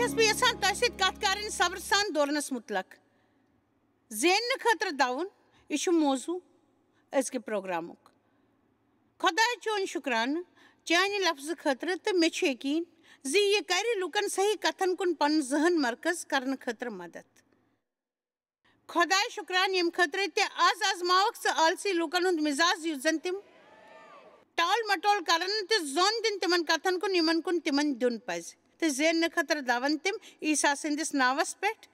چھس بہ یژھان تۄہہِ سۭتۍ کتھ کرٕنۍ صبر سان دورنس متعلق زیننہٕ خٲطرٕ دون یہ چھُ موضوع أزکہِ پروگرامُک خۄداے چون شُکرانہٕ چانہِ لفظٕ خٲطرٕ تہٕ مےٚ چھُ یقیٖن زِ یہِ کرِ لُکن صحیح کتھن کُن پنُن ذہن مرکز کرنہٕ خٲطرٕ مدد خۄداے شُکران ییٚمہِ خٲطرٕ تہِ آز آزماوکھ ژٕ آلسی لُکن ہُنٛد مزاج یُس زن تِم ٹال مٹول کرن تہٕ زوٚن دِن تِمن کتھن کُن یِمن کُن تِمن دیُن پزِ تہٕ زیننہٕ خٲطرٕ دون تِم عیسیٰ سٕنٛدِس ناوس پٮ۪ٹھ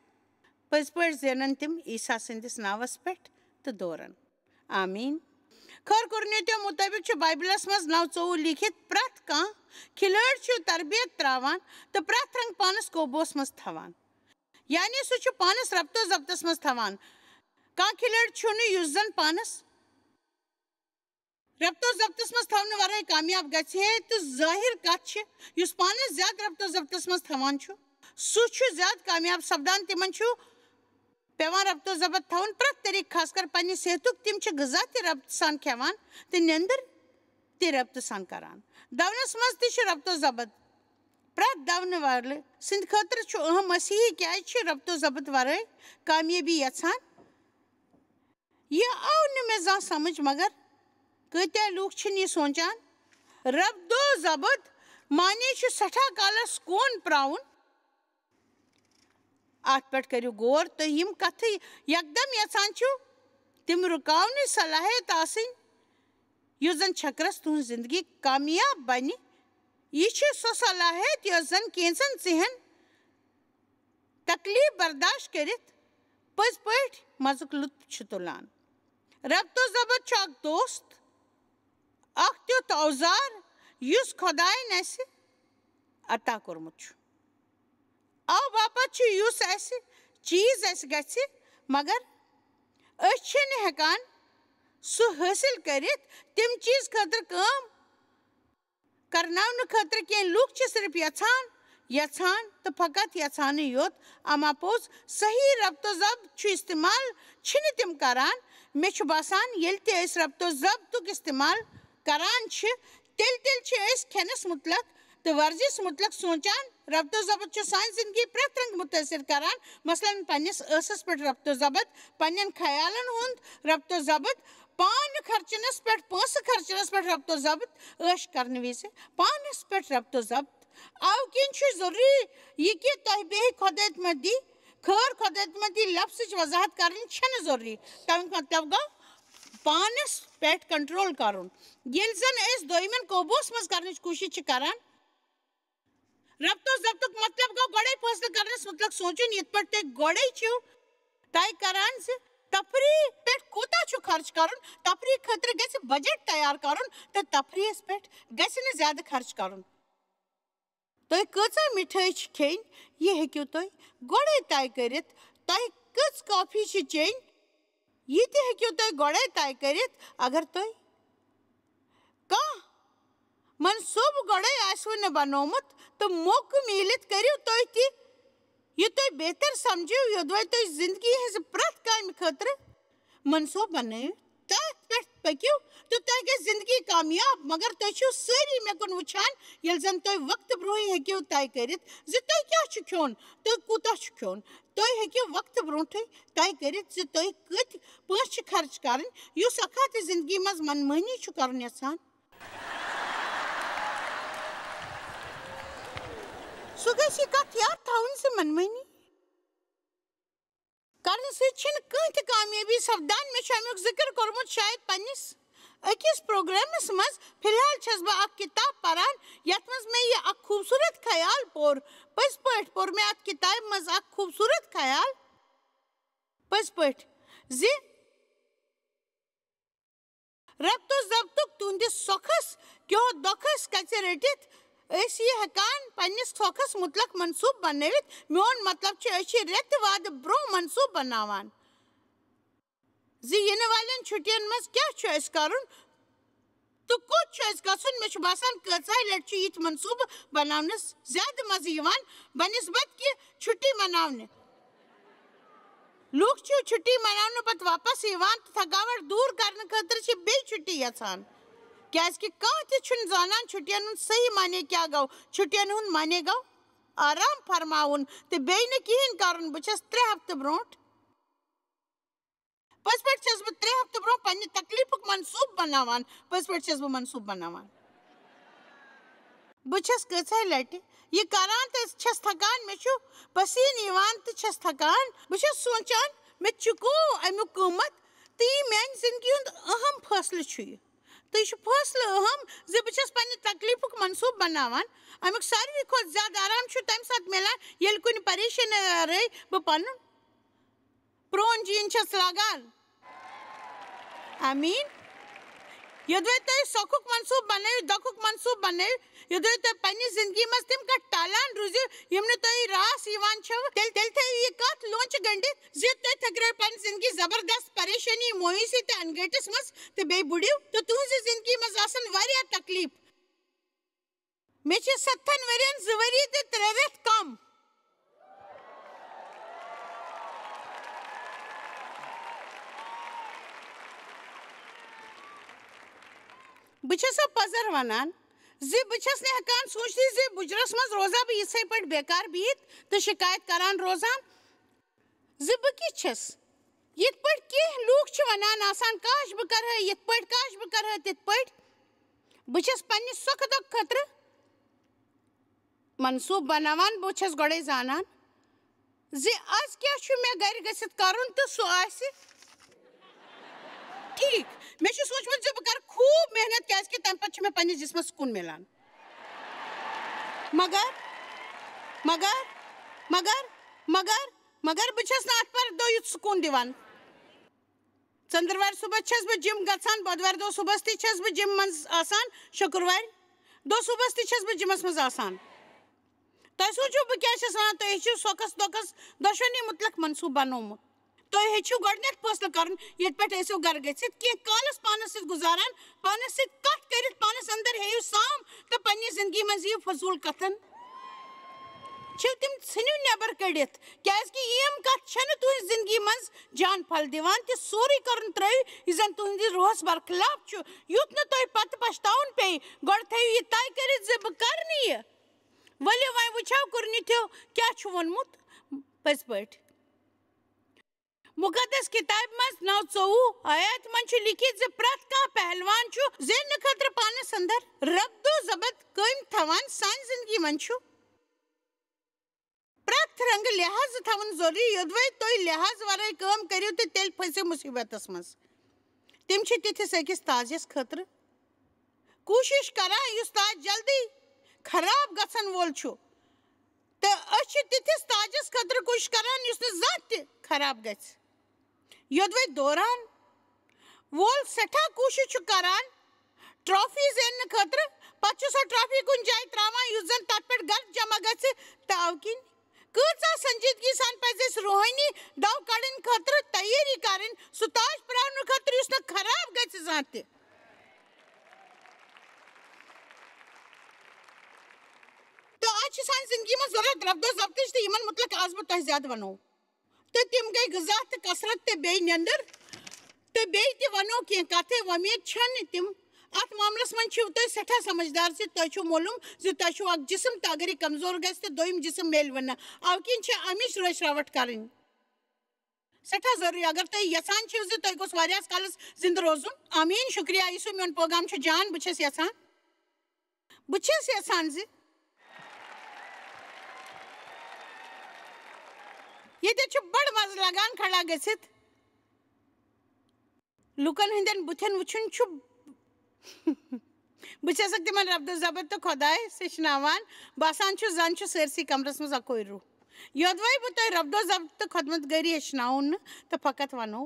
پٔزۍ پٲٹھۍ زینن تِم عیسیٰ سٕنٛدِس ناوس پٮ۪ٹھ تہٕ دورن آمیٖن خٲر قرنیتو مُطٲبِق چھُ بایبلس منٛز 9:24 لیٖکھِتھ پرٛٮ۪تھ کانٛہہ کھلٲڑۍ چھُ تربیت تراوان تہٕ پرٛٮ۪تھ رنٛگہٕ پانس قوبوٗوس منٛز تھاوان یعنی سُہ چھُ پانس ربطو ضبطس منٛز تھاوان کانٛہہ کھلٲڑۍ چھُنہٕ یُس زن پانس ربطو ضبطس منٛز تھاونہٕ ورٲے کامیاب گژھِ ہے تہٕ ظٲہر کتھ چھِ یُس پانس زیادٕ ربطو ضبطس منٛز تھاوان چھُ سُہ چھُ زیادٕ کامیاب سپدان تِمن چھُ پیوان ربطو ضبط تھاوُن پرٛٮ۪تھ طریٖقہٕ خاص کر پننہِ صحتُک تِم چھِ غذا تہِ ربطہٕ سان کھٮ۪وان تہٕ نیندٕر تہِ ربطہٕ سان کران دونس منٛز تہِ چھُ ربطو ضبط پرٛٮ۪تھ دونہٕ وٲلہِ سٕنٛدِ خٲطرٕ چھُ اہم مسیحی کیازِ چھِ ربطو ضبط ورٲے کامیٲبی یژھان یہِ آو نہٕ مےٚ زانٛہہ سمجھ مگر کۭتیاہ لوٗکھ چھِنہٕ یہِ سونچان ربطو ضبط معنے چھُ سٮ۪ٹھاہ کالس کون پراوُن اتھ پٮ۪ٹھ کٔرِو غور تُہۍ یِم کتھٕ یکدم یژھان چھِو تِم رُکاونٕچ صلٲحیت آسٕنۍ یُس زن چھکرس تُہنٛز زندگی کامیاب بنہِ یہِ چھِ سۄ صلٲحیت یۄس زن کینٛژن ژِہٮ۪ن تکلیٖف برداشت کٔرِتھ پٔزۍ پٲٹھۍ مزُک لُطف چھُ تُلان ربطو ضبط چھُ اکھ دوست اکھ تیُتھ اوزار یُس خۄداین اسہِ عطا کوٚرمُت چھُ او باپتھ چھُ یُس اسہِ چیٖز اسہِ گژھِ مگر أسۍ چھِنہٕ ہٮ۪کان سُہ حٲصِل کٔرِتھ تِم چیٖز خٲطرٕ کٲم کرناونہٕ خٲطرٕ کینٛہہ لُکھ چھِ صرف یژھان تہٕ فقط یژھانٕے یوت اما پوٚز صحیح ربطو ضبط چھُ استعمال چھِنہٕ تِم کران مےٚ چھُ باسان ییٚلہِ تہِ أسۍ ربطو ضبطُک استعمال کران چھِ تیٚلہِ چھِ أسۍ کھٮ۪نس متعلق تہٕ ورزش متعلق سونچان ربطو ضبط چھُ سانہِ زندگی پرٛٮ۪تھ رنٛگہٕ مُتٲثر کران مثلاً پننِس ٲسس پٮ۪ٹھ ربطو ضبط پننٮ۪ن خیالن ہُنٛد ربطو ضبط پانہٕ خرچنس پٮ۪ٹھ پونٛسہٕ خرچنس پٮ۪ٹھ ربطو ضبط عٲش کرنہٕ وِزِ پانس پٮ۪ٹھ ربطو ضبط او کِنۍ چھُ ضروٗری یہِ کہِ تۄہہِ بیٚیہِ خۄدایتمٔدی خٲر خۄدایتمٔدی لفظٕچ وضاحت کرٕنۍ چھنہٕ ضروٗری تمیُک مطلب گوٚو پانس پٮ۪ٹھ کنٹرول کرُن ییٚلہِ زن أسۍ دوٚیمٮ۪ن قوبوٗوس منٛز کرنٕچ کوٗشش چھِ کران ربطو ضبطُک مطلب گوٚو گۄڈے فٲصلہٕ کرنس متعلق سونچُن یِتھ پٲٹھۍ تُہۍ گۄڈے چھِو طے کران زِ تفریح پٮ۪ٹھ کوٗتاہ چھُ خرچ کرُن تفریح خٲطرٕ گژھِ بجٹ تیار کرُن تہٕ تفریحس پٮ۪ٹھ گژھِ نہٕ زیادٕ خرچ کرُن تُہۍ کۭژاہ مِٹھٲے چھِ کھیٚنۍ یہِ ہیٚکِو تُہۍ گۄڈے طے کٔرِتھ تۄہہِ کٔژ کافی چھِ چیٚنۍ یہِ تہِ ہیٚکِو تُہۍ گۄڈے طے کٔرِتھ اگر تُہۍ کانٛہہ منصوٗبہٕ گۄڈے آسوٕ نہٕ بنومُت تہٕ موقعہٕ میٖلِتھ کٔرِو تُہۍ تہِ یہِ تُہۍ بہتر سمجِو یوٚدوے تُہۍ زندگی ہٕنٛزِ پرٛٮ۪تھ کامہِ خٲطرٕ منصوٗبہٕ بنٲیِو تتھ پٮ۪ٹھ پٔکِو تہٕ تۄہہِ گژھِ زندگی کامیاب مگر تُہۍ چھِو سٲری مےٚ کُن وٕچھان ییٚلہِ زن تُہۍ وقتہٕ برونٛہٕے ہیٚکِو طے کٔرِتھ زِ تۄہہِ کیٛاہ چھُ کھیوٚن تہٕ کوٗتاہ چھُ کھیوٚن تُہۍ ہیٚکِو وقتہٕ برونٛٹھٕے طے کٔرِتھ زِ تُہۍ کۭتۍ پونٛسہٕ چھِ خرچ کرٕنۍ یُس اکھ زندگی منٛز منمٲنی چھُ کرُن یژھان سُہ گژھِ یہِ کتھ یاد تھاوٕنۍ زِ منمٲنی کرنہٕ سۭتۍ چھِنہٕ کانٛہہ تہِ کامیٲبی سپدان مےٚ چھُ امیُک ذِکر کوٚرمُت شاید پننِس أکِس پروگرامس منٛز فِلحال چھس بہٕ اکھ کِتاب پران یتھ منٛز مےٚ یہِ اکھ خوٗبصوٗرت خیال پوٚر پٔزۍ پٲٹھۍ پوٚر مےٚ اتھ کِتابہِ منٛز اکھ خوٗبصوٗرت خیال پٔزۍ پٲٹھۍ زِ ربطو ضبطُک تُہنٛدِس سۄکھس کیٚہو دۄکھس کژِ رٔٹِتھ أسۍ یہِ ہٮ۪کان پننِس سۄکھس متعلق منصوٗبہٕ بنٲوِتھ میون مطلب چھُ أسۍ چھِ رٮ۪تہٕ وادٕ برونٛہہ منصوٗبہٕ بناوان زِ یِنہٕ والٮ۪ن چھُٹین منٛز کیٛاہ چھُ اَسہِ کرُن تہٕ کوٚت چھُ اَسہِ گژھُن مےٚ چھُ باسان کۭژاہ لٹہِ چھُ یِتھۍ منصوٗبہٕ بناونس زیادٕ مزٕ یِوان بنسبت کہِ چھُٹی مناونہِ لُکھ چھِ چھُٹی مناونہٕ پتہٕ واپس یِوان تہٕ تھکاوٹ دوٗر کرنہٕ خٲطرٕ چھِ بیٚیہِ چھُٹی یژھان کیازِ کہِ کانٛہہ تہِ چھُنہٕ زانان چھُٹین ہُنٛد صحیح معنے کیٛاہ گوٚو چھُٹین ہُنٛد معنے گوٚو آرام فرماؤن تو بیٚیہِ نہٕ کِہیٖنۍ کَرُن بہٕ چھَس 3 ہفتہٕ برونٛٹھ پٔزۍ پٲٹھۍ چھَس بہٕ 3 ہفتہٕ برونٛہہ پنٛنہِ تکلیٖفُک منصوٗبہٕ بناوان پٔزۍ پٲٹھۍ چھَس بہٕ منصوٗبہٕ بناوان بہٕ چھَس کۭژاہ لَٹہِ یہِ کَران تہٕ چھَس تھکان مےٚ چھُ پسیٖنہٕ یِوان تہٕ چھَس تھکان بہٕ چھَس سونٛچان مےٚ چُکوو امیُک قۭمَتھ تہٕ یہِ میٛانہِ زِندگی ہُنٛد أہم فٲصلہٕ چھُ یہِ تہٕ یہِ چھُ فٲصلہٕ أہم زِ بہٕ چھَس پنٛنہِ تکلیٖفُک منصوٗبہٕ بناوان امیُک ساروی کھۄتہٕ زیادٕ آرام چھُ تَمہِ ساتہٕ مِلان ییٚلہِ کُنہِ پریشٲنی وَرٲے بہٕ پَنُن پرٛون جیٖن چھَس لاگان آمیٖن یوٚدوَے تُہۍ سۄکھُک منصوٗبہٕ بنٲیِو دۄکھُک منصوٗبہٕ بنٲیِو یوٚدوَے تُہۍ پنٛنہِ زِندگی منٛز تِم کَتھٕ ٹالان روٗزِو یِم نہٕ تۄہہِ راس یِوان چھَو تیٚلہِ تھٲیِو یہِ کَتھ لونٛچہِ گٔنٛڈِتھ زِ تُہۍ تھٔکرٲیِو پنٕنۍ زِندگی زبردست پریشٲنی مویوٗسی تہٕ اَنگٲٹِس منٛز تہٕ بیٚیہِ بُڑِو تہٕ تُہٕنٛزِ زِندگی منٛز آسَن واریاہ تکلیٖف مےٚ چھِ 7 ؤرِین 2 ؤری تہٕ 3 رٮ۪تھ کَم بہٕ چھَسو پَزر وَنان زِ بہٕ چھَس نہٕ ہٮ۪کان سوٗنٛچتھٕے زِ بُجرَس منٛز روزا بہٕ یِتھَے پٲٹھۍ بیکار بِہِتھ تہٕ شِکایت کَران روزان زِ بہٕ کِژھ چھَس یِتھ پٲٹھۍ کینٛہہ لوٗکھ چھِ وَنان آسان کاش بہٕ کَرٕہا یِتھ پٲٹھۍ کاش بہٕ کَرٕہا تِتھ پٲٹھۍ بہٕ چھَس پنٛنہِ سۄکھٕ دۄکھٕ خٲطرٕ منصوٗبہٕ بناوان بہٕ چھَس گۄڈَے زانان زِ آز کیٛاہ چھُ مےٚ گَرِ گٔژھِتھ کَرُن تہٕ سُہ آسہِ ٹھیٖک مےٚ چھُ سوٗنٛچمُت زِ بہٕ کَرٕ خوٗب محنت کیٛازِکہِ تَمہِ پَتہٕ چھُ مےٚ پنٛنِس جِسمَس سکوٗن مِلان مگر بہٕ چھَس نہٕ اَتھ پَرٕ دۄہ یُتھ سکوٗن دِوان ژٔنٛدٕروارِ صُبحس چھَس بہٕ جِم گژھان بۄدوارِ دۄہ صُبحس تہِ چھَس بہٕ جِم منٛز آسان شُکروارِ دۄہ صُبحس تہِ چھَس بہٕ جِمَس منٛز آسان تۄہہِ سوٗنٛچِو بہٕ کیٛاہ چھَس وَنان تُہۍ ہیٚچھِو سۄکھَس دۄکھَس دۄشوٕنی مُتعلِق منصوٗبہٕ بنومُت تُہۍ ہیٚچھِو گۄڈٕنٮ۪تھ فٲصلہٕ کَرُن ییٚتہِ پٮ۪ٹھ ٲسِو گَرٕ گٔژھِتھ کینٛہہ کالَس پانَس سۭتۍ گُزاران پانَس سۭتۍ کَتھ کٔرِتھ پانَس اَنٛدر ہیٚیِو سام تہٕ پنٛنہِ زِندگی منٛز یِیِو فضوٗل کَتھَن چھِو تِم ژھٕنِو نٮ۪بر کٔڑِتھ کیٛازِکہِ یِم کَتھٕ چھَنہٕ تُہٕنٛزِ زِندگی منٛز جان پھل دِوان تہِ سورُے کَرُن ترٛٲیِو یُس زَن تُہٕنٛدِس روحَس برخلاف چھُ یُتھ نہٕ تۄہہِ پَتہٕ پَشتاوُن پیٚیہِ گۄڈٕ تھٲیِو یہِ طے کٔرِتھ زِ بہٕ کَرٕ نہٕ یہِ ؤلِو وۄنۍ وٕچھو کُرنِتھیو کیٛاہ چھُ ووٚنمُت پٔزۍ پٲٹھۍ مُقدس کِتابہِ منٛز 9:24 آیاتہِ منٛز چھُ لیٖکھِتھ زِ پرٛٮ۪تھ کانٛہہ پہلوان چھُ زیننہٕ خٲطرٕ پانَس اَنٛدر ربدو ضبط قٲیِم تھاوان سانہِ زِندگی منٛز چھُ پرٛٮ۪تھ رنٛگہٕ لحاظہٕ تھاوُن ضروٗری یوٚدوَے تُہۍ لحاظ وَرٲے کٲم کٔرِو تہٕ تیٚلہِ پھٔسِو مُصیٖبتَس منٛز تِم چھِ تِتھِس أکِس تاجَس خٲطرٕ کوٗشِش کَران یُس تاج جلدی خراب گژھن وول چھُ تہٕ أسۍ چھِ تِتھِس تاجَس خٲطرٕ کوٗشِش کَران یُس نہٕ زانٛہہ تہِ خراب گژھِ یوٚدوَے دوران وول سٮ۪ٹھاہ کوٗشِش چھُ کَران ٹرٛافی زیننہٕ خٲطرٕ پَتہٕ چھُ سۄ ٹرٛافی کُنہِ جایہِ ترٛاوان یُس زَن تَتھ پٮ۪ٹھ گرد جمع گژھِ تہٕ اَوٕ کِنۍ کۭژاہ سنجیٖدگی سان پَزِ اَسہِ روحٲنی دَو کَڑٕنۍ خٲطرٕ تیٲری کَرٕنۍ سُہ تاج پرٛاونہٕ خٲطرٕ یُس نہٕ خراب گژھِ زانٛہہ تہِ تہٕ آز چھِ سانہِ زِندگی منٛز ضوٚرَتھ ربدو ضبطٕچ تہٕ یِمن مُتعلِق آز بہٕ تۄہہِ زیادٕ وَنو تہٕ تِم گٔے غذا تہٕ کثرت تہٕ بیٚیہِ نیٚنٛدٕر تہٕ بیٚیہِ تہِ وَنو کینٛہہ کَتھٕ وۄمید چھَنہٕ تِم اَتھ معاملَس منٛز چھِو تُہۍ سٮ۪ٹھاہ سَمجھدار زِ تۄہہِ چھُو معلوٗم زِ تۄہہِ چھُو اکھ جِسم تہٕ اگر یہِ کمزور گژھِ تہٕ دوٚیِم جِسم میلوٕ نہٕ اَوٕ کِنۍ چھِ اَمِچ رٲچھ کَرٕنۍ سٮ۪ٹھاہ ضروٗری اگر تُہۍ یَژھان چھِو زِ تۄہہِ گوٚژھ واریاہَس کالَس زِندٕ روزُن آمیٖن شُکریہ یُس میون پیغام چھُ جان بہٕ چھَس یَژھان زِ ییٚتٮ۪تھ چھُ بَڑٕ مَزٕ لگان کھڑا گٔژھِتھ لُکن ہٕنٛدٮ۪ن بُتھٮ۪ن وٕچھُن چھُ بہٕ چھَسکھ تِمن ربدو ضبط تہٕ خۄدایَس ہیٚچھناوان باسان چھُ زَن چھُ سٲرسٕے کمرس منٛز اَکوے روح یوٚدوَے بہٕ تۄہہِ ربدو ضبط تہٕ خۄدمت گٲری ہیٚچھناوُن نہٕ تہٕ فقط وَنو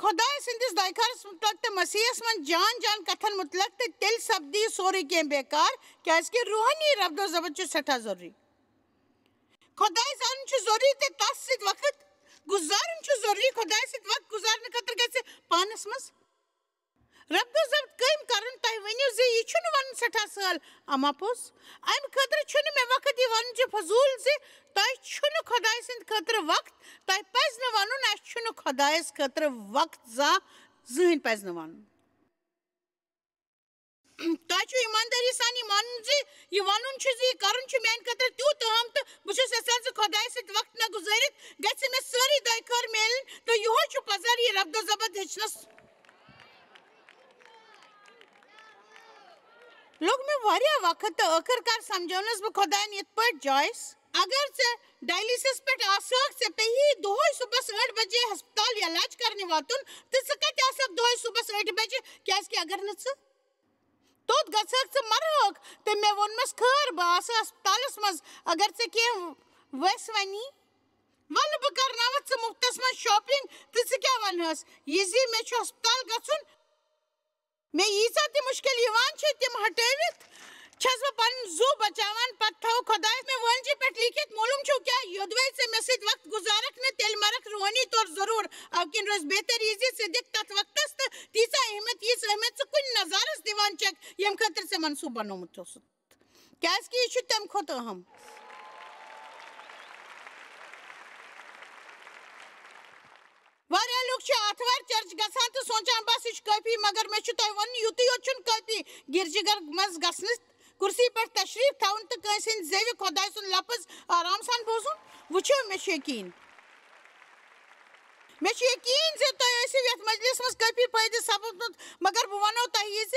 خۄداے سٕنٛدِس دۄیہِ مُتعلق تہٕ مسیحس منٛز جان کَتھن مُتعلق تہٕ تیٚلہِ سپدِ یہِ سورُے کینٛہہ بیکار کیٛازِکہِ روحٲنی ربدو ضبط چھُ سٮ۪ٹھاہ ضروٗری خۄداے زانُن چھُ ضروٗری تہٕ تَس سۭتۍ وقت گُزارُن چھُ ضروٗری خۄداے سۭتۍ وقت گُزارنہٕ خٲطرٕ گژھِ پانَس منٛز ربدو ضبط قٲیِم کَرُن تۄہہِ ؤنِو زِ یہِ چھُنہٕ وَنُن سٮ۪ٹھاہ سہل اما پوٚز اَمہِ خٲطرٕ چھُنہٕ مےٚ وقت یہِ وَنُن چھُ فضوٗل زِ تۄہہِ چھُنہٕ خۄداے سٕنٛدِ خٲطرٕ وقت تۄہہِ پَزِ نہٕ وَنُن اَسہِ چھُنہٕ خۄدایَس خٲطرٕ وقت زانٛہہ زٕہٕنۍ پَزِ نہٕ وَنُن تۄہہِ ایماندٲری سان یہِ وَنُن زِ یہِ وَنُن چھُ زِ یہِ کَرُن چھُ میٛانہِ خٲطرٕ تیوٗت اہم تہٕ بہٕ چھُس یژھان زِ خۄداے سۭتۍ وقت مےٚ گُزٲرِتھ گژھِ مےٚ سٲرٕے دۄیہِ خٲر میلٕنۍ تہٕ یِہوے چھُ پَزر یہِ ربدو ضبط ہیٚچھنَس لوٚگ مےٚ واریاہ وقت تہٕ ٲخٕر کار سمجھونَس بہٕ خۄدایَن یِتھ پٲٹھۍ جایس اگر ژےٚ ڈایلِسِس پٮ۪ٹھ آسہَکھ ژےٚ پیٚیی دۄہَے صُبحس 8 بجے ہسپتال علاج کَرنہِ واتُن تہٕ ژٕ کَتہِ آسَکھ دۄہَے صُبحس 8 بجے کیٛازِکہِ اگر نہٕ ژٕ توٚت گژھکھ ژٕ مرہَکھ تہٕ مےٚ ووٚنمَس خٲر بہٕ آسہٕ ہسپتالَس منٛز اگر ژےٚ کینٛہہ وٮ۪ژھِ وَنی وَلہٕ بہٕ کَرناوَتھ ژٕ مُفتَس منٛز شاپِنٛگ تہٕ ژٕ کیٛاہ وَنہَس یہِ زِ مےٚ چھُ ہسپتال گژھُن مےٚ ییٖژاہ تہِ مُشکِل یِوان چھِ تِم ہٹٲوِتھ چھَس بہٕ پَنُن زُو بچاوان پَتہٕ تھاو خۄدایَس مےٚ وٲنجہِ پٮ۪ٹھ لیٖکھِتھ معلوٗم چھُو کیٛاہ یوٚدوَے ژٕ مےٚ سۭتۍ وقت گُزارکھ نہٕ تیٚلہِ مَرَکھ روحٲنی طور ضروٗر اَوٕ کِنۍ روزِ بہتر یہِ زِ ژٕ دِکھ تَتھ وقتَس تہٕ تیٖژاہ اہمیت ییٖژ اہمیت ژٕ کُنہِ نظارَس دِوان چھَکھ ییٚمہِ خٲطرٕ ژےٚ منصوٗبہٕ بنومُت اوسُتھ کیٛازِکہِ یہِ چھُ تَمہِ کھۄتہٕ اہم واریاہ لُکھ چھِ آتھوارِ چرچ گژھان تہٕ سونٛچان بس یہِ چھُ کٲفی مگر مےٚ چھُ تۄہہِ وَنُن یُتُے یوت چھُنہٕ کٲفی گِرجہِ گھر منٛز گژھنَس کُرسی پٮ۪ٹھ تشریٖف تھاوُن تہٕ کٲنٛسہِ ہٕنٛدِ زیوِ خۄداے سُنٛد لفظ آرام سان بوزُن وٕچھِو مےٚ چھُ یقیٖن مےٚ چھُ یقیٖن زِ تُہۍ ٲسِو یَتھ مجلِسس منٛز کٲفی فٲیدٕ سپُدمُت مگر بہٕ وَنو تۄہہِ یہِ زِ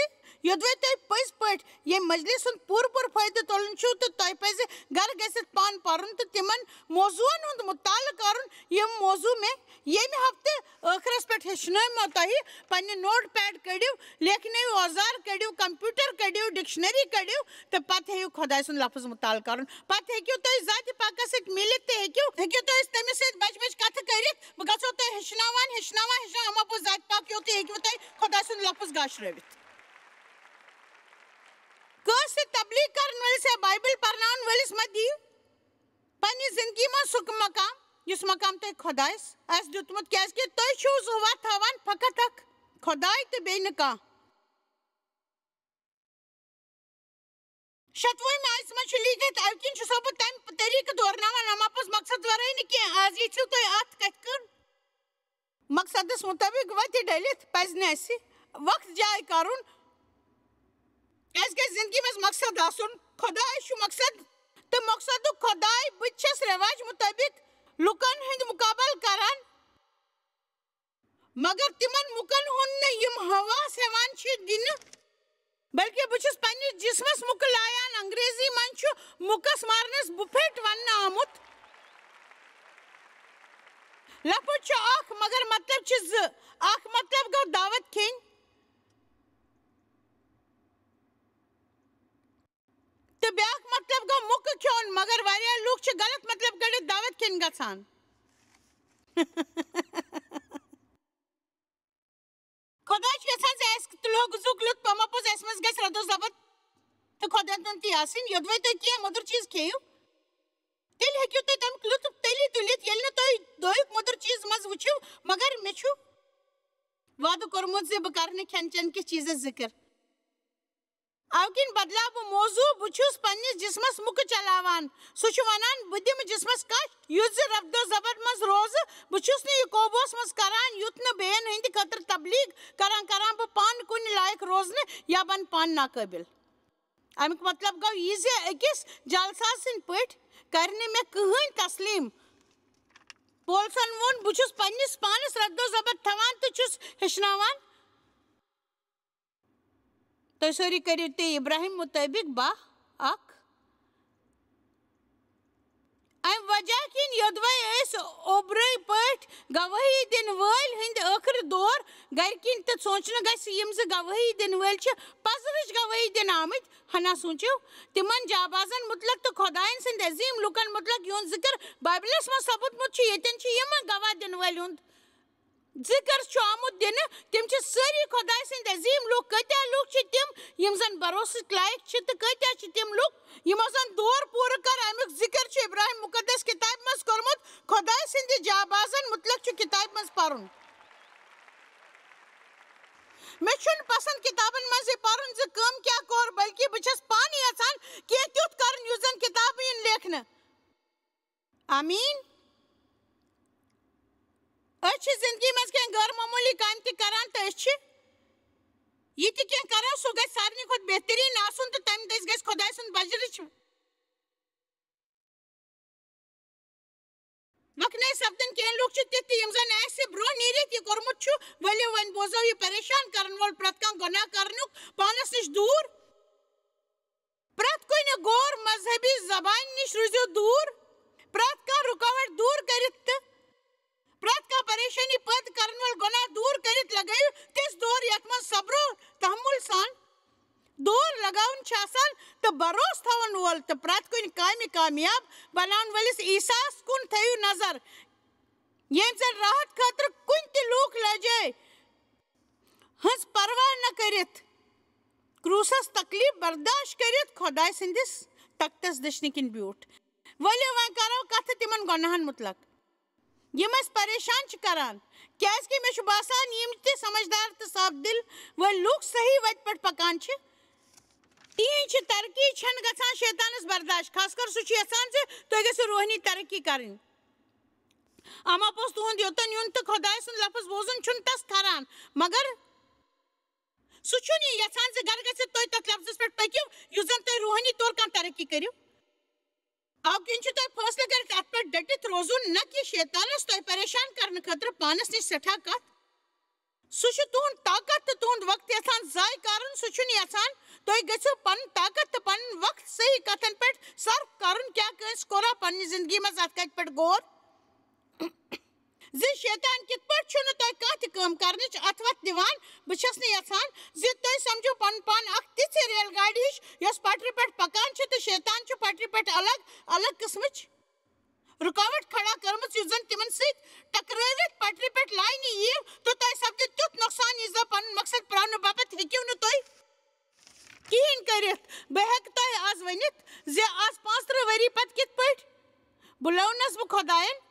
یوٚدوَے تۄہہِ پٔزۍ پٲٹھۍ ییٚمہِ مجلِس ہُنٛد پوٗرٕ فٲیدٕ تُلُن چھُو تہٕ تۄہہِ پَزِ گرٕ گٔژھِتھ پانہٕ پَرُن تہٕ تِمن موضوٗعن ہُنٛد مُطالعہٕ کَرُن یِم موضوٗع مےٚ ییٚمہِ ہفتہٕ ٲخرس پٮ۪ٹھ ہیٚچھنٲومو تۄہہِ پنٕنہِ نوٹ پیڈ کٔڑِو لیکھنٲیِو اوزار کٔڑِو کمپیوٗٹر کٔڑِو ڈِکشنٔری کٔڑِو تہٕ پَتہٕ ہیٚیِو خۄداے سُنٛد لفظ مُطالعہٕ کَرُن پَتہٕ ہیٚکِو تُہۍ ذاتِ پاکس سۭتۍ مِلِتھ تہٕ ہیٚکِو تُہۍ تٔمِس سۭتۍ بَجہِ بَجہِ کَتھٕ کٔرِتھ بہٕ گژھو تۄہہِ ہیٚچھناوان اَماپوٚز ذاتِ پاک کیو تہِ ہیٚکِو تُہۍ خۄداے سُنٛد لفظ گاشرٲوِتھ کٲنٛسہِ تہِ تبلیٖغ کَرن وٲلِس یا بایبٕل پرناوَن وٲلِس مہ دِیِو پنٛنہِ زندگی منٛز سُہ مقام یُس مقام تۄہہِ خۄدایَس آسہِ دیُتمُت کیٛازِکہِ تُہۍ چھِو زُوا تھاوان فقط اکھ خۄداے تہٕ بیٚیہِ نہٕ کانٛہہ شتوُہمہِ آیژِ منٛز چھُ لیٖکھِتھ اَمہِ کِنۍ چھُسو بہٕ تَمہِ طٔریٖقہٕ دورناوان اَماپوٚز مقصد وَرٲے نہٕ کینٛہہ آز ییٚژھِو تُہۍ اَتھ کَتھِ کُن مقصدس مُطٲبِق وَتہِ ڈٔلِتھ پَزِ نہٕ اَسہِ وقت جاے کَرُن اَسہِ گژھِ زندگی منٛز مقصد آسُن خۄداے چھُ مقصد تہٕ مقصدُک خۄداے بہٕ تہِ چھَس رٮ۪واج مُطٲبِق لُکن ہٕنٛدۍ مُقابل کران مگر تِمن مُکن ہُنٛد نہٕ یِم حواس ہٮ۪وان چھِ دِنہٕ بلکہِ بہٕ چھُس پنٛنِس جسمس مُکہٕ لایان انگریزی منٛز چھُ مُکس مارنس بُفیٹ وننہٕ آمُت لفظ چھُ اکھ مگر مطلب چھِ زٕ اکھ مطلب گوٚو دعوت کھیٚنۍ تہٕ بیٛاکھ مطلب گوٚو مُکہٕ کھیوٚن مگر واریاہ لُکھ چھِ غلط مطلب کٔڑِتھ دعوت کھیٚنہِ گژھان خۄداے چھُ یژھان زِ اَسہِ تُلہو غذہُک لُطف اَماپوٚز اَسہِ منٛز گژھِ رَدو ضبط تہٕ خۄداین ہُنٛد تہِ آسٕنۍ یوٚدوَے تُہۍ کینٛہہ موٚدُر چیٖز کھیٚیِو تیٚلہِ ہیٚکِو تُہۍ تَمیُک لُطف تیٚلی تُلِتھ ییٚلہِ نہٕ تُہۍ دۄیُک موٚدُر چیٖز منٛز وٕچھِو مگر مےٚ چھُ وعدٕ کوٚرمُت زِ بہٕ کَرٕ نہٕ کھٮ۪ن چٮ۪ن کِس چیٖزس ذِکر اَوٕ کِنۍ بدلاو بہٕ موضوٗع بہٕ چھُس پنٛنِس جسمس مُکہٕ چلاوان سُہ چھُ وَنان بہٕ دِمہٕ جسمس کشٹ یُتھ زِ ربدو ضبط منٛز روزٕ بہٕ چھُس نہٕ یہِ قوبوٗوس منٛز کران یُتھ نہٕ بیٚین ہٕنٛدِ خٲطرٕ تبلیٖغ کران بہٕ پانہٕ کُنہِ لایق روزنہٕ یا بنہٕ پانہٕ ناقٲبِل اَمیُک مطلب گوٚو یہِ زِ أکِس جالساز سٕنٛدۍ پٲٹھۍ کرِ نہٕ مےٚ کٕہٕنۍ تسلیٖم پولسن ووٚن بہٕ چھُس پنٛنِس پانس رَدو ضبط تھاوان تہٕ چھُس ہیٚچھناوان تُہۍ سٲری کٔرِو تی ابراہیم مُطٲبِق 12:1 اَمہِ وجہ کِنۍ یوٚدوَے أسۍ اوٚبرٲے پٲٹھۍ گوٲہی دِنہٕ وٲلۍ ہٕنٛدۍ ٲخٕر دور گرِ کِنۍ تہٕ سونٛچنہٕ گژھِ یِم زِ گوٲہی دِنہٕ وٲلۍ چھِ پزرٕچ گوٲہی دِنہٕ آمٕتۍ ہنا سوٗنٛچِو تِمن جابازن مُتعلق تہٕ خۄدایَن سٕنٛدۍ عظیٖم لُکن مُتعلق یِہُنٛد ذِکر بایبلس منٛز سپُدمُت چھُ ییٚتٮ۪ن چھِ یِمہٕ گواہ دِنہٕ وٲلۍ ہُنٛد ذِکر چھُ آمُت دِنہٕ تِم چھِ سٲری خۄداے سٕنٛدۍ عظیٖم لُکھ کۭتیاہ لُکھ چھِ تِم یِم زن بروسٕکۍ لایق چھِ تہٕ کۭتیاہ چھِ تِم لُکھ یِمو زن دور پوٗرٕ کٔر اَمیُک ذِکر چھُ ابراہیم مُقدس کِتابہِ منٛز کوٚرمُت خۄداے سٕنٛدِ جابازن مُتعلق چھُ کِتابہِ منٛز پرُن مےٚ چھُنہٕ پسنٛد کِتابن منٛز یہِ پرُن زِ کٔم کیٛاہ کوٚر بلکہِ بہٕ چھَس پانہٕ یژھان کینٛہہ تیُتھ کرُن یُس زن کِتابہٕ یِن لیکھنہٕ آمیٖن أسۍ چھِ زندگی منٛز کینٛہہ غٲر معموٗلی کامہِ تہِ کران تہٕ أسۍ چھِ یہ تہ کینٛہہ کرو سُہ گژھِ سارنٕے کھۄتہٕ بہتریٖن آسُن تہٕ تَمہِ دٔسۍ گژھِ خۄداے سُنٛد بجرٕچ وقنے سپدن کینٛہہ لُکھ چھِ تِتھ تہِ یِم زن اَسہِ برٛونٛہہ نیٖرِتھ یہِ کوٚرمُت چھُ ؤلِو وۄنۍ بوزو یہِ پریشان کرن وول پرٛٮ۪تھ کانٛہہ گۄناہ کرنُک پانس نِش دوٗر پرٛٮ۪تھ کُنہِ غور مذہبی زبانہِ نِش روٗزِو دوٗر پرٛٮ۪تھ کانٛہہ رُکاوٹ دوٗر کٔرِتھ تہٕ پرٛٮ۪تھ کانٛہہ پریشٲنی پٲدٕ کرن وول گۄناہ دوٗر کٔرِتھ لگٲیِو تِژھ دور یتھ منٛز صبرو تحمُل سان دور لگاوُن چھُ آسان تہٕ بروسہٕ تھاوَن وول تہٕ پرٛٮ۪تھ کُنہِ کامہِ کامیاب بناون وٲلِس عیٖساہَس کُن تھٲیِو نظر ییٚمۍ زن راحت خٲطرٕ کُنہِ تہِ لوٗکھ لجٲے ہٕنٛز پرواہ نہ کٔرِتھ کروٗسس تکلیٖف برداشت کٔرِتھ خۄداے سٕنٛدِس تختس دٔچھنہِ کِنۍ بیوٗٹھ ؤلِو وۄنۍ کرو کتھٕ تِمن گۄناہن مُتلق یِم أسۍ پریشان چھِ کران کیازِ کہِ مےٚ چھُ باسان یِم تہِ سمجھدار تہٕ صاف دل وٲلۍ لُکھ صحیح وتہِ پٮ۪ٹھ پکان چھِ تِہنٛز ترقی چھنہٕ گژھان شیطانس برداشت خاص کر سُہ چھُ یژھان زِ تُہۍ گٔژھِو روحٲنی ترقی کرٕنۍ اما پوٚز تُہُنٛد یوٚتن یُن تہٕ خۄداے سُنٛد لفظ بوزُن چھُنہٕ تس کھران مگر سُہ چھُنہٕ یہِ یژھان زِ گرٕ گٔژھِتھ تُہۍ تتھ لفظس پٮ۪ٹھ پٔکِو یُس زن تُہۍ روحٲنی طور کانٛہہ ترقی کٔرِو اَوٕ کِنۍ چھُ تۄہہِ فٲصلہٕ کٔرِتھ اتھ پٮ۪ٹھ ڈٔٹِتھ روزُن نہ کہِ شیطانس تۄہہِ پریشان کرنہٕ خٲطرٕ پانس نِش سٮ۪ٹھاہ کتھ سُہ چھُ تُہُنٛد طاقت تہٕ تُہُنٛد وقت یژھان ضایہِ کرُن سُہ چھُنہٕ یژھان تُہۍ گٔژھِو پنُن طاقت تہٕ پنُن وقت صحیح کتھن پٮ۪ٹھ صرف کرُن کیٛاہ کٲنٛسہِ کوٚرا پننہِ زندگی منٛز اتھ کتھِ پٮ۪ٹھ غور زِ شیطان کِتھ پٲٹھۍ چھُنہٕ تۄہہِ کانٛہہ تہِ کٲم کرنٕچ اتھ وتھ دِوان بہٕ چھس نہٕ یژھان زِ تُہۍ سمجھو پنُن پان اکھ تِژھِ ریل گاڑِ ہِش یۄس پٹرِ پٮ۪ٹھ پکان چھِ تہٕ شیطان چھُ پٹرِ پٮ۪ٹھ الگ الگ قٕسمٕچ رُکاوٹ کھڑا کٔرمٕژ یُس زن تِمن سۭتۍ ٹکرٲوِتھ پٹرِ پٮ۪ٹھ لاینہِ یِیو تہٕ تۄہہِ سپدِ تیُتھ نۄقصان یُس زن پنُن مقصد پراونہٕ باپتھ ہیٚکِو نہٕ تُہۍ کِہیٖنۍ کٔرِتھ بہٕ ہٮ۪کہٕ تۄہہِ آز ؤنِتھ زِ آز 35 ؤری پتہٕ کِتھ پٲٹھۍ بُلٲونس بہٕ خۄداین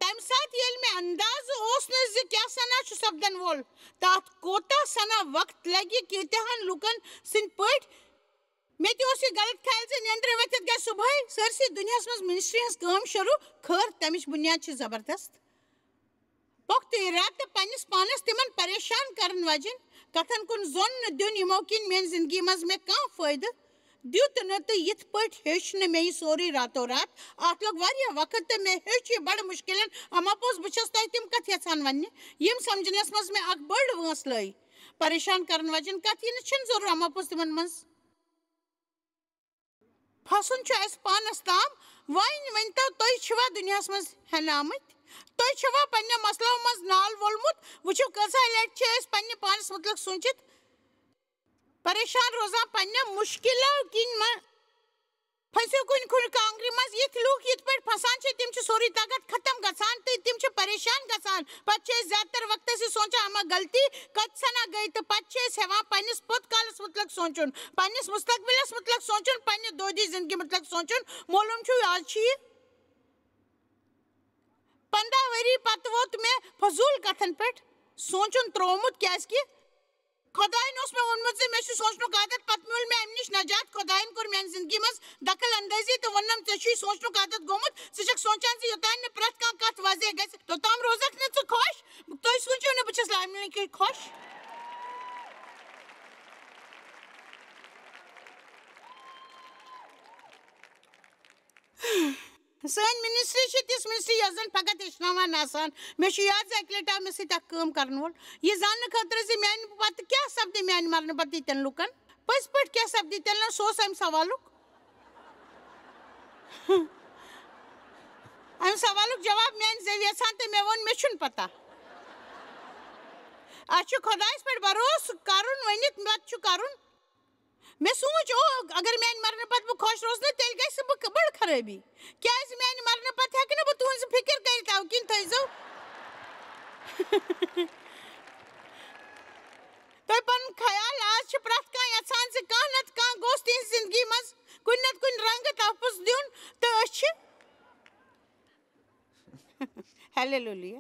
تمہِ ساتہٕ ییٚلہِ مےٚ اندازٕ اوس نہٕ زِ کیٛاہ سنا چھُ سپدن وول تہٕ اتھ کوتاہ سنا وقت لگہِ کۭتیاہن لُکن سٕنٛدۍ پٲٹھۍ مےٚ تہِ اوس یہِ غلط خیال زِ نیندرِ ؤتھِتھ گژھِ صبحٲے سٲرسٕے دُنیاہس منٛز منسٹری ہٕنٛز کٲم شروٗع خٲر تمِچ بُنیاد چھِ زبردست پۄختہٕ ارادٕ تہٕ پننِس پانس تِمن پریشان کرن واجٮ۪ن کتھن کُن زوٚن نہٕ دیُن یِمو کِنۍ میانہِ زندگی منٛز مےٚ کانٛہہ فٲیدٕ دیُت نہٕ تہٕ یِتھ پٲٹھۍ ہیوٚچھ نہٕ مےٚ یہِ سورُے راتو رات اتھ لوٚگ واریاہ وقت تہٕ مےٚ ہیوٚچھ یہِ بڑٕ مُشکِلن اما پوٚز بہٕ چھس تۄہہِ تِم کتھٕ یژھان وننہِ یِم سمجھنس منٛز مےٚ اکھ بٔڑ وٲنٛس لٲے پریشان کرن واجٮ۪ن کتھ یہِ نہٕ چھنہٕ ضروٗر اما پوٚز تِمن منٛز پھسُن چھُ اسہِ پانس تام وۄنۍ ؤنۍتو تُہۍ چھِوا دُنیاہس منٛز ہٮ۪نہٕ آمٕتۍ تُہۍ چھِوا پننٮ۪و مسلو منٛز نال وولمُت وٕچھِو کۭژاہ لٹہِ چھِ أسۍ پننہِ پانس مُتعلق سوٗنٛچِتھ پریشان روزان پننٮ۪و مُشکِلو کِنۍ پھٔسِو کُنہِ کانٛگرِ منٛز یِتھۍ لُکھ یِتھ پٲٹھۍ پھسان چھِ تِم چھِ سورُے طاقت ختم گژھان تہٕ تِم چھِ پریشان گژھان پتہٕ چھِ أسۍ زیادٕ تر وقتس یہِ سونٛچان اما غلطی کتہِ سنا گٔے تہٕ پتہٕ چھِ أسۍ ہٮ۪وان پننِس پوٚت کالس مُتعلق سونٛچُن پننِس مستقبِلس مُتعلق سونٛچُن پننہِ دۄہ دِش زندگی مُتعلق سونٛچُن معلوٗم چھُ آز چھُ یہِ 15 ؤری پتہٕ ووت مےٚ فضوٗل کتھن پٮ۪ٹھ سونٛچُن ترٛوومُت کیازِ کہِ خۄداین اوس مےٚ ووٚنمُت زِ مےٚ چھُ سونٛچنُک عادت پتہٕ میوٗل مےٚ امہِ نِش نجات خۄداین کوٚر میانہِ زندگی منٛز دخل اندٲزی تہٕ ووٚننم ژےٚ چھُے سونٛچنُک عادت گوٚمُت ژٕ چھکھ سونٛچان زِ یوٚتانۍ نہٕ پرٛٮ۪تھ کانٛہہ کتھ واضح گژھِ توٚتام روزکھ نہٕ ژٕ خۄش تُہۍ سوٗنٛچِو نہٕ بہٕ چھس لامہِ کِنۍ خۄش سٲنۍ منسٹری چھِ تِژھ منسٹری یۄس زن فقط ہیٚچھناوان آسان مےٚ چھُ یاد زِ اکہِ لٹہِ آو مےٚ سۭتۍ اکھ کٲم کرن وول یہِ زاننہٕ خٲطرٕ زِ میانہِ پتہٕ کیٛاہ سپدِ میانہِ مرنہٕ پتہٕ ییٚتٮ۪ن لُکن پٔزۍ پٲٹھۍ کیٛاہ سپدِ تیٚلہِ نہٕ سُہ اوس امہِ سوالُک امہِ سوالُک جواب میانہِ زٮ۪وِ یژھان تہٕ مےٚ ووٚن مےٚ چھُنہٕ پتہ اسہِ چھُ خۄدایس پٮ۪ٹھ بروسہٕ کرُن ؤنِتھ پتہٕ چھُ کرُن مےٚ سوٗنٛچ اگر میانہِ مرنہٕ پتہٕ بہٕ خۄش روزٕ نہٕ تیٚلہِ گژھِ بہٕ بٔڑ خرٲبی کیازِ میانہِ مرنہٕ پتہٕ ہٮ۪کہٕ نہٕ بہٕ تُہنٛز فِکر کٔرِتھ اَوٕ کِنۍ تھٲیزیو تۄہہِ پنُن خیال آز چھُ پرٛٮ۪تھ کانٛہہ یژھان زِ کانٛہہ نتہٕ کانٛہہ گوٚژھ تِہنٛزِ زندگی منٛز کُنہِ نتہٕ کُنہِ رنگہٕ تحفظ دیُن تہٕ أسۍ چھِ ہیلیلوٗیا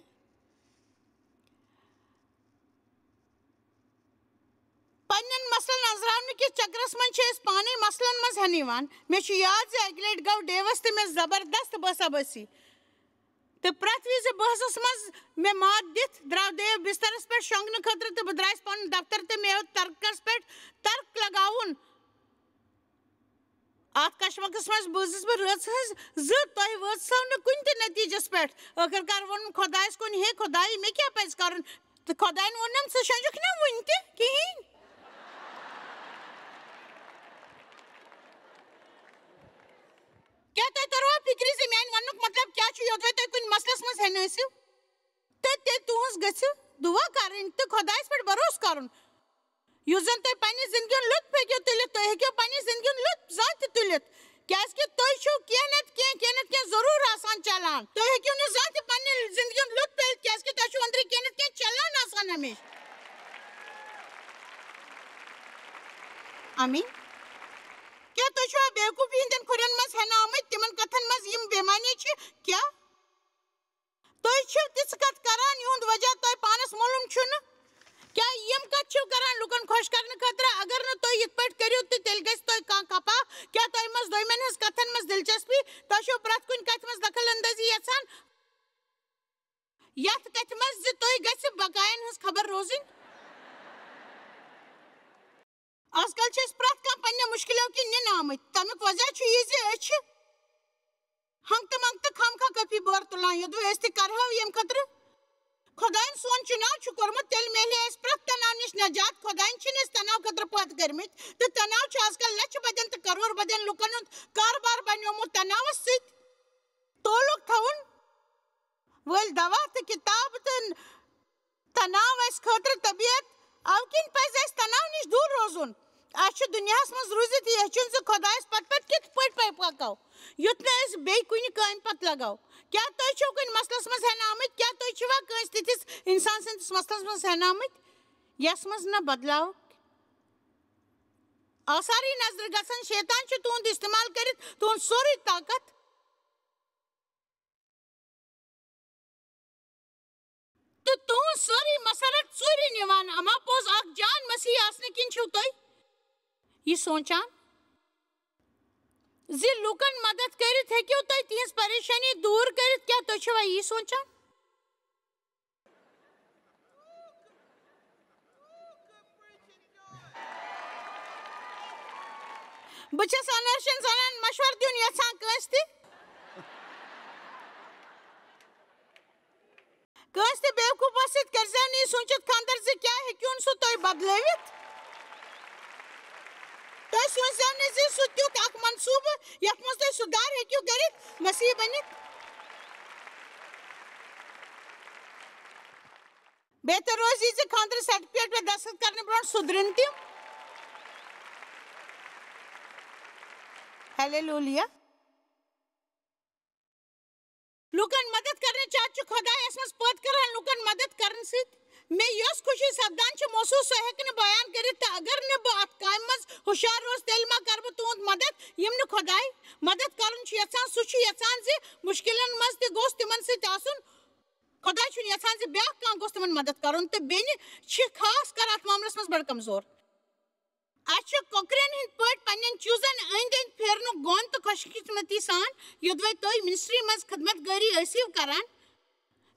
پننٮ۪ن مسلن انزراونہٕ کِس چکرس منٛز چھِ أسۍ پانے مسلن منٛز ہٮ۪نہٕ یِوان مےٚ چھُ یاد زِ اکہِ لٹہِ گوٚو ڈیوس تہٕ مےٚ زبردست بٲسا بٲسی تہٕ پرٛٮ۪تھ وِزِ بحثس منٛز میں مات دِتھ درٛاو دیو بسترس پٮ۪ٹھ شۄنٛگنہٕ خٲطرٕ تہٕ بہٕ درٛایس پنُن دفتر تہٕ مےٚ ہیوٚت ترکس پٮ۪ٹھ ترک لگاوُن اتھ کشمکس منٛز بوٗزٕس بہٕ رٲژ ہٕنٛز تۄہہِ وٲژٕسو نہٕ کُنہِ تہِ نٔتیٖجس پٮ۪ٹھ ٲخٕر کار ووٚنُم خۄدایس کُن ہے خۄداے مےٚ کیٛاہ پزِ کرُن تہٕ خۄداین ووٚنُم ژٕ شۄنٛجُکھ نا وُنہِ تہِ کِہیٖنۍ کیٛاہ تۄہہِ تروا فِکرِ زِ میانہِ وننُک مطلب کیٛاہ چھُ یوٚدوے تُہۍ کُنہِ مسلس منٛز ہٮ۪نہٕ ٲسِو تہٕ تیٚلہِ تُہنٛز گژھِ دُعا کرٕنۍ تہٕ خۄدایس پٮ۪ٹھ بروسہٕ کرُن یُس زن تُہۍ پننہِ زندگی ہُنٛد لُطف ہیٚکِو تُلِتھ تُہۍ ہیٚکِو پننہِ زندگی ہُنٛد لُطف زانٛہہ تہِ تُلِتھ کیٛازِ کہِ تُہۍ چھِو کینٛہہ نتہٕ کینٛہہ ضروٗر آسان چلان تُہۍ ہیٚکِو نہٕ زانٛہہ تہِ پننہِ زندگی ہُنٛد لُطف تُلِتھ کیٛازِ کہِ تۄہہِ چھُو أنٛدرٕ کینٛہہ نتہٕ کینٛہہ چلان آسان ہمیشہٕ آمیٖن کیٛاہ تُہۍ چھِوا بیوقوٗفی ہٕنٛدٮ۪ن کھُرٮ۪ن منٛز ہٮ۪نہٕ آمٕتۍ تِمن کتھن منٛز یِم بے معنی چھِ کیٛاہ تُہۍ چھِو تِژھ کتھ کران یِہُنٛد وجہ تۄہہِ پانس معلوٗم چھُنہٕ کیٛاہ یِم کتھٕ چھِو کران لُکن خۄش کرنہٕ خٲطرٕ اگر نہٕ تُہۍ یِتھ پٲٹھۍ کٔرِو تہٕ تیٚلہِ گژھِ تۄہہِ کانٛہہ کپا کیٛاہ تۄہہِ منٛز دوٚیمٮ۪ن ہٕنٛز کتھن منٛز دلچسپی تۄہہِ چھِو پرٛٮ۪تھ کُنہِ کتھِ منٛز دخل اندٲزی یژھان یتھ کتھِ منٛز زِ تُہۍ گژھِ بقاین ہٕنٛز خبر روزٕنۍ آز کل چھِ أسۍ پرٛٮ۪تھ کانٛہہ پننہِ مُشکِلو کِنۍ نِنہٕ آمٕتۍ تمیُک وجہ چھُ یہِ زِ أسۍ چھِ ہنٛگتہٕ منٛگتہٕ خامخواہ کٲفی بور تُلان یوٚدوے أسۍ تہِ کرہو ییٚمہِ خٲطرٕ خۄداین سون چُناو چھُ کوٚرمُت تیٚلہِ میلہِ ہے اَسہِ پرٛٮ۪تھ تناو نِش نجات خۄداین چھِنہٕ أسۍ تناو خٲطرٕ پٲدٕ کٔرمٕتۍ تہٕ تناو چھُ آز کل لچھِ بدٮ۪ن تہٕ کرور بدٮ۪ن لُکن ہُنٛد کاربار بنیومُت تناوس سۭتۍ تعلُق تھاوُن وٲلۍ دوا تہٕ کِتاب تہٕ تناو اَسہِ خٲطرٕ طبیعت اَوٕ کِنۍ پزِ اَسہِ تناو نِش دوٗر روزُن اَسہِ چھُ دُنیاہس منٛز روٗزِتھ یہِ ہیٚچھُن زِ خۄدایس پتہٕ کِتھ پٲٹھۍ پکو یُتھ نہٕ أسۍ بیٚیہِ کُنہِ کامہِ پتہٕ لگو کیٛاہ تُہۍ چھِو کُنہِ مسلس منٛز ہٮ۪نہٕ آمٕتۍ کیٛاہ تُہۍ چھِوا کٲنٛسہِ تِتھِس انسان سٕنٛدِس مسلس منٛز ہٮ۪نہٕ آمٕتۍ یس منٛز نہٕ بدلاو آثاری نظرِ گژھن شیطان چھُ تُہُنٛد استعمال کٔرِتھ تُہُنٛد سورُے طاقت تہٕ تُہُنٛز سٲرٕے مسرت ژوٗرِ نِوان اما پوٚز اکھ جان مسیح آسنہٕ کِنۍ چھِو تُہۍ یہِ سونٛچان زِ لُکن مدد کٔرِتھ ہیٚکِو تُہۍ تِہنٛز پریشٲنی دوٗر کٔرِتھ کیٛاہ تُہۍ چھِوا یی سونٛچان بہٕ چھَس انرشن زنان مشورٕ دیُن یژھان کٲنٛسہِ تہِ کٲنٛسہِ تہِ بیوقوٗفس سۭتۍ کٔرۍزیو نہٕ یہِ سوٗنٛچِتھ خانٛدر زِ کیٛاہ ہیٚکِہُن سُہ تۄہہِ بدلٲوِتھ تُہۍ سوٗنٛچزیو نہٕ زِ سُہ تیُتھ اکھ منصوٗبہٕ یتھ منٛز تُہۍ سُدھار ہیٚکِو کٔرِتھ مسیح بٔنِتھ بہتر روزِ یہِ زِ خانٛدرٕ سرٹِفکیٹ پٮ۪ٹھ دستخط کرنہٕ برٛونٛٹھ سُدھرن تِم ہیلیلوٗیا لُکن مدد کرنہٕ چاہت چھُ خۄداے اَسہِ منٛز پٲدٕ کران لُکن مدد کرنہٕ سۭتۍ مےٚ یۄس خوشی سپدان چھِ محسوٗس سۄ ہٮ۪کہٕ نہٕ بیان کٔرِتھ تہٕ اگر نہٕ بہٕ اتھ کامہِ منٛز ہُشار روزٕ تیٚلہِ ما کرٕ بہٕ تُہُنٛد مدد یِم نہٕ خۄداے مدد کرُن چھُ یژھان سُہ چھُ یژھان زِ مُشکِلن منٛز تہِ گوٚژھ تِمن سۭتۍ آسُن خۄداے چھُنہٕ یژھان زِ بیٛاکھ کانٛہہ گوٚژھ تِمن مدد کرُن تہٕ بیٚنہِ چھِ خاص کر اتھ معاملس منٛز بڑٕ کمزور اَسہِ چھُ کۄکرٮ۪ن ہٕنٛدۍ پٲٹھۍ پننٮ۪ن چیٖزن أنٛدۍ أنٛدۍ پھیرنُک گۄن تہٕ خۄش قٕسمتی سان یوٚدوے تُہۍ منسٹری منٛز خدمت گٲری ٲسِو کران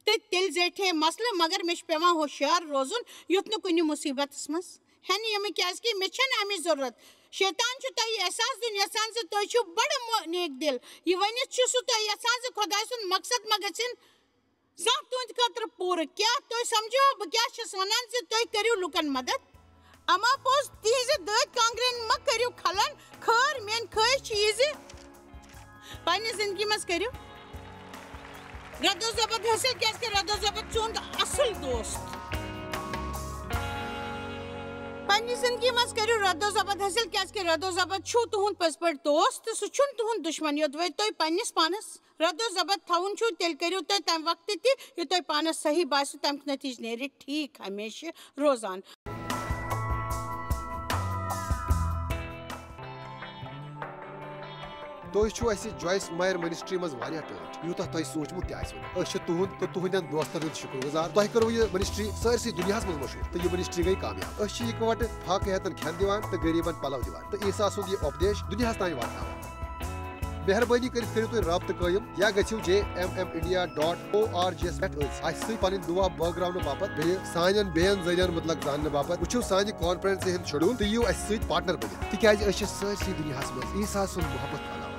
تہٕ تیٚلہِ زیٹھے مسلہٕ مگر مےٚ چھُ پٮ۪وان ہوشیار روزُن یُتھ نہٕ کُنہِ مُصیبتس منٛز ہٮ۪نہٕ یِمہٕ کیٛازِ کہِ مےٚ چھنہٕ امِچ ضروٗرت شیطان چھُ تۄہہِ یہِ احساس دیُن یژھان زِ تُہۍ چھِو بڑٕ نیک دِل یہِ ؤنِتھ چھُ سُہ تۄہہِ یژھان زِ خۄداے سُنٛد مقصد ما گژھِنۍ زانٛہہ تُہنٛدِ خٲطرٕ پوٗرٕ کیٛاہ تُہۍ سمجھوا بہٕ کیٛاہ چھَس وَنان زِ تُہۍ کٔرِو لُکن مدد اما پوٚز تِہنٛزِ دٲدۍ کانٛگرٮ۪ن مہ کٔرِو کھلن خٲر میٲنۍ خٲہِش چھِ یہِ زِ پننہِ زندگی منٛز کٔرِو ردو ضبط حٲصِل کیٛازِ کہِ ردو ضبط چھُ تُہُنٛد اصٕل دوست پننہِ زندگی منٛز کٔرِو ردو ضبط حٲصِل کیٛازِ کہِ ردو ضبط چھُ تُہُنٛد پٔزۍ پٲٹھۍ دوست تہٕ سُہ چھُنہٕ تُہُنٛد دُشمن یوٚدوے تُہۍ پننِس پانس ردو ضبط تھاوُن چھُو تیٚلہِ کٔرِو تُہۍ تمہِ وقتہٕ تہِ یہِ تۄہہِ پانس صحیح باسہِ تمیُک نٔتیٖجہٕ نیرِ ٹھیٖک ہمیشہٕ روزان تُہۍ چھِو اَسہِ جویس مایر منسٹری منٛز واریاہ ٹٲٹھۍ یوٗتاہ تۄہہِ سوٗنٛچمُت تہِ آسِوٕ أسۍ چھِ تُہُنٛد تہٕ تُہنٛدٮ۪ن دوستن ہُنٛد شُکر گُزار تۄہہِ کٔروٕ یہِ منسٹری سٲرسٕے دُنیاہس منٛز مشہوٗر تہٕ یہِ منسٹری گٔے کامیاب أسۍ چھِ اِکوٹہٕ فاقہٕ ہٮ۪تن کھٮ۪ن دِوان تہٕ غریٖبن پلو دِوان تہٕ عیٖسا سُنٛد یہِ اُپدیش دُنیاہس تانۍ واتناوان مہربانی کرو تھی رابطہ قائم یا گھو jmmindia.org پہ سی پن دعا بٲگراونہٕ باپت بیٚیہِ سانٮ۪ن بیٚین ذٔریعن متعلق زاننہٕ باپت وٕچھِو سانہِ کانفرنسہِ ہُنٛد شیڈول تہٕ یِیِو اَسہِ سۭتۍ پارٹنر بٔنِتھ تِکیازِ أسۍ چھِ سٲرسٕے دُنیاہس منٛز عیٖسا سُنٛد محبت پھٔہلاوان